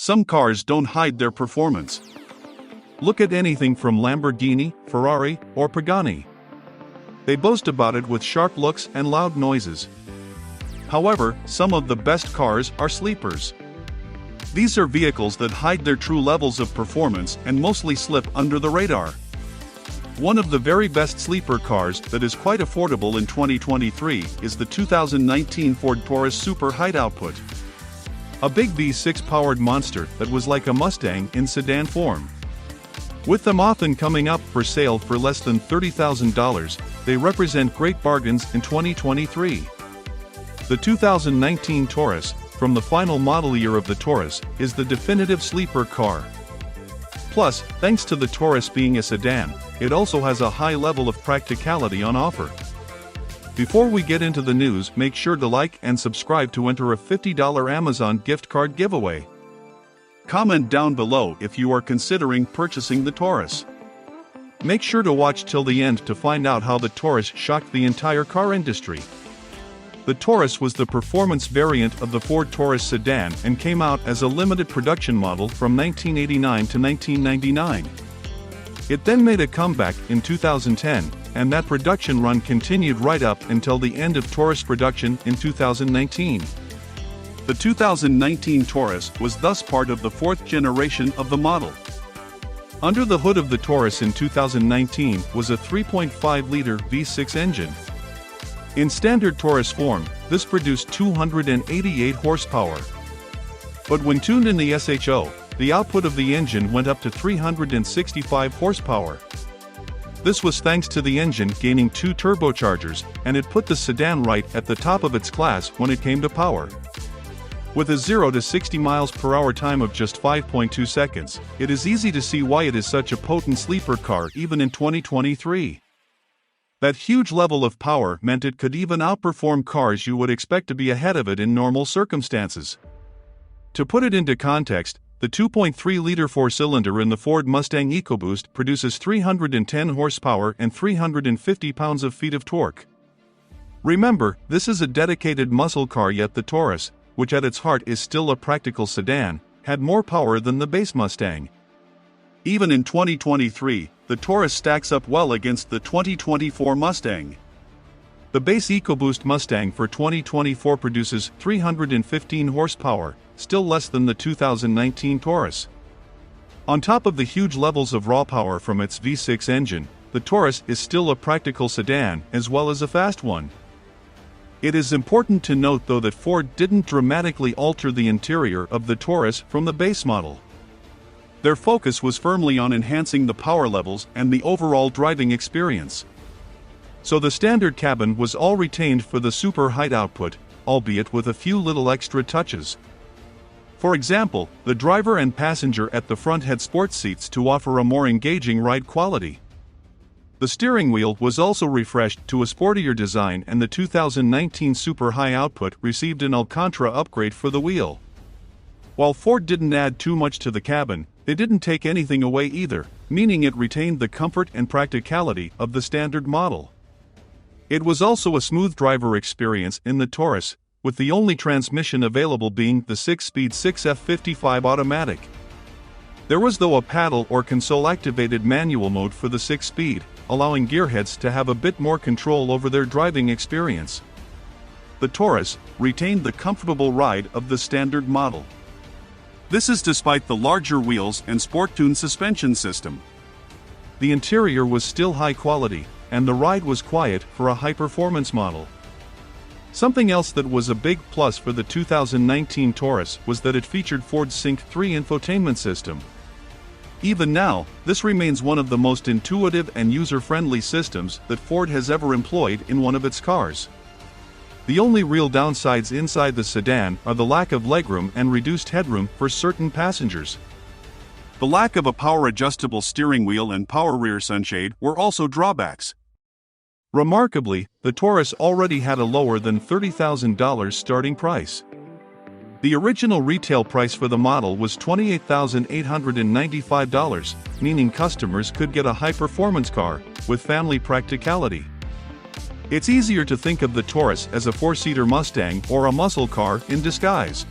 some cars don't hide their performance. Look at anything from Lamborghini, Ferrari, or Pagani. They boast about it with sharp looks and loud noises. However, some of the best cars are sleepers. These are vehicles that hide their true levels of performance and mostly slip under the radar. One of the very best sleeper cars that is quite affordable in 2023 is the 2019 Ford Taurus Super Hight Output. A big V6 powered monster that was like a Mustang in sedan form. With them often coming up for sale for less than $30,000, they represent great bargains in 2023. The 2019 Taurus, from the final model year of the Taurus, is the definitive sleeper car. Plus, thanks to the Taurus being a sedan, it also has a high level of practicality on offer. Before we get into the news, make sure to like and subscribe to enter a $50 Amazon gift card giveaway. Comment down below if you are considering purchasing the Taurus. Make sure to watch till the end to find out how the Taurus shocked the entire car industry. The Taurus was the performance variant of the Ford Taurus sedan and came out as a limited production model from 1989 to 1999. It then made a comeback in 2010, and that production run continued right up until the end of Taurus production in 2019. The 2019 Taurus was thus part of the fourth generation of the model. Under the hood of the Taurus in 2019 was a 3.5-liter V6 engine. In standard Taurus form, this produced 288 horsepower. But when tuned in the SHO, the output of the engine went up to 365 horsepower. This was thanks to the engine gaining 2 turbochargers, and it put the sedan right at the top of its class when it came to power. With a 0 to 60 miles per hour time of just 5.2 seconds, it is easy to see why it is such a potent sleeper car even in 2023. That huge level of power meant it could even outperform cars you would expect to be ahead of it in normal circumstances. To put it into context, the 2.3-liter four-cylinder in the Ford Mustang EcoBoost produces 310 horsepower and 350 pounds-feet of torque. Remember, this is a dedicated muscle car, yet the Taurus, which at its heart is still a practical sedan, had more power than the base Mustang. Even in 2023, the Taurus stacks up well against the 2024 Mustang. The base EcoBoost Mustang for 2024 produces 315 horsepower, still less than the 2019 Taurus. On top of the huge levels of raw power from its V6 engine, the Taurus is still a practical sedan as well as a fast one. It is important to note though that Ford didn't dramatically alter the interior of the Taurus from the base model. Their focus was firmly on enhancing the power levels and the overall driving experience. So the standard cabin was all retained for the Super Hight output, albeit with a few little extra touches. For example, the driver and passenger at the front had sports seats to offer a more engaging ride quality. The steering wheel was also refreshed to a sportier design, and the 2019 Super Hight output received an Alcantara upgrade for the wheel. While Ford didn't add too much to the cabin, they didn't take anything away either, meaning it retained the comfort and practicality of the standard model. It was also a smooth driver experience in the Taurus, with the only transmission available being the 6-speed 6F55 automatic. There was though a paddle or console-activated manual mode for the 6-speed, allowing gearheads to have a bit more control over their driving experience. The Taurus retained the comfortable ride of the standard model. This is despite the larger wheels and sport-tuned suspension system. The interior was still high quality, and the ride was quiet for a high-performance model. Something else that was a big plus for the 2019 Taurus was that it featured Ford's Sync 3 infotainment system. Even now, this remains one of the most intuitive and user-friendly systems that Ford has ever employed in one of its cars. The only real downsides inside the sedan are the lack of legroom and reduced headroom for certain passengers. The lack of a power-adjustable steering wheel and power rear sunshade were also drawbacks. Remarkably, the Taurus already had a lower than $30,000 starting price. The original retail price for the model was $28,895, meaning customers could get a high-performance car with family practicality. It's easier to think of the Taurus as a four-seater Mustang or a muscle car in disguise.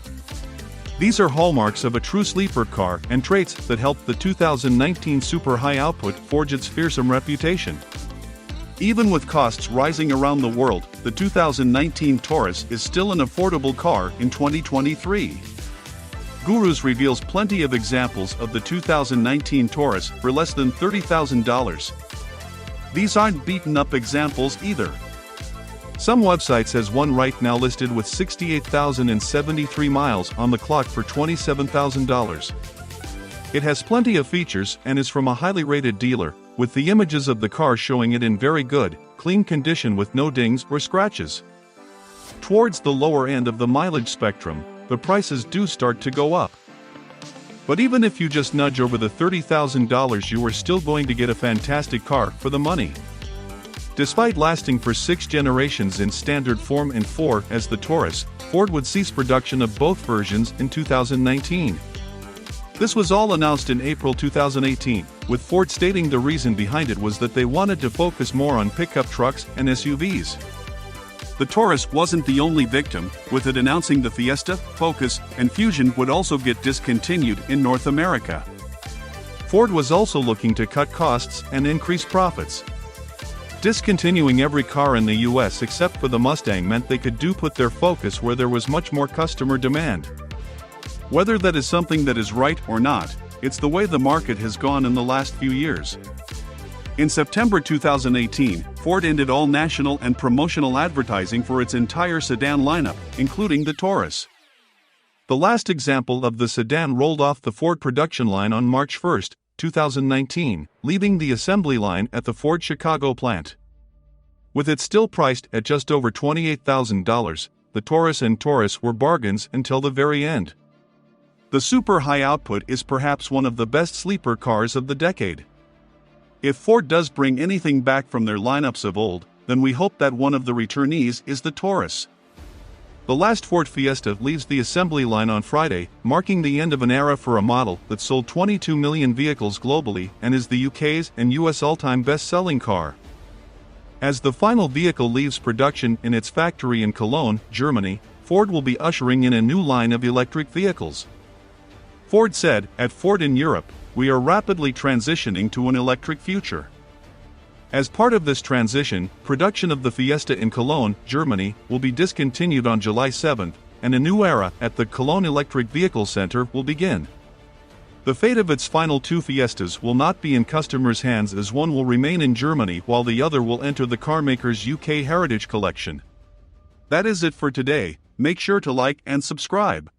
These are hallmarks of a true sleeper car and traits that helped the 2019 super high output forge its fearsome reputation. Even with costs rising around the world, the 2019 Taurus is still an affordable car in 2023. Gurus reveals plenty of examples of the 2019 Taurus for less than $30,000. These aren't beaten-up examples either. Some websites has one right now listed with 68,073 miles on the clock for $27,000. It has plenty of features and is from a highly rated dealer, with the images of the car showing it in very good, clean condition with no dings or scratches. Towards the lower end of the mileage spectrum, the prices do start to go up. But even if you just nudge over the $30,000, you are still going to get a fantastic car for the money. Despite lasting for 6 generations in standard form and 4 as the Taurus, Ford would cease production of both versions in 2019. This was all announced in April 2018, with Ford stating the reason behind it was that they wanted to focus more on pickup trucks and SUVs. The Taurus wasn't the only victim, with it announcing the Fiesta, Focus, and Fusion would also get discontinued in North America. Ford was also looking to cut costs and increase profits. Discontinuing every car in the US except for the Mustang meant they could put their focus where there was much more customer demand. Whether that is something that is right or not, it's the way the market has gone in the last few years. In September 2018, Ford ended all national and promotional advertising for its entire sedan lineup, including the Taurus. The last example of the sedan rolled off the Ford production line on March 1, 2019, leaving the assembly line at the Ford Chicago plant. With it still priced at just over $28,000, the Taurus and Taurus were bargains until the very end. The super high output is perhaps one of the best sleeper cars of the decade. If Ford does bring anything back from their lineups of old, then we hope that one of the returnees is the Taurus. The last Ford Fiesta leaves the assembly line on Friday, marking the end of an era for a model that sold 22 million vehicles globally and is the UK's and US all-time best-selling car. As the final vehicle leaves production in its factory in Cologne, Germany, Ford will be ushering in a new line of electric vehicles. Ford said, "At Ford in Europe, we are rapidly transitioning to an electric future." As part of this transition, production of the Fiesta in Cologne, Germany, will be discontinued on July 7, and a new era at the Cologne Electric Vehicle Center will begin. The fate of its final 2 Fiestas will not be in customers' hands, as one will remain in Germany while the other will enter the carmaker's UK Heritage Collection. That is it for today. Make sure to like and subscribe.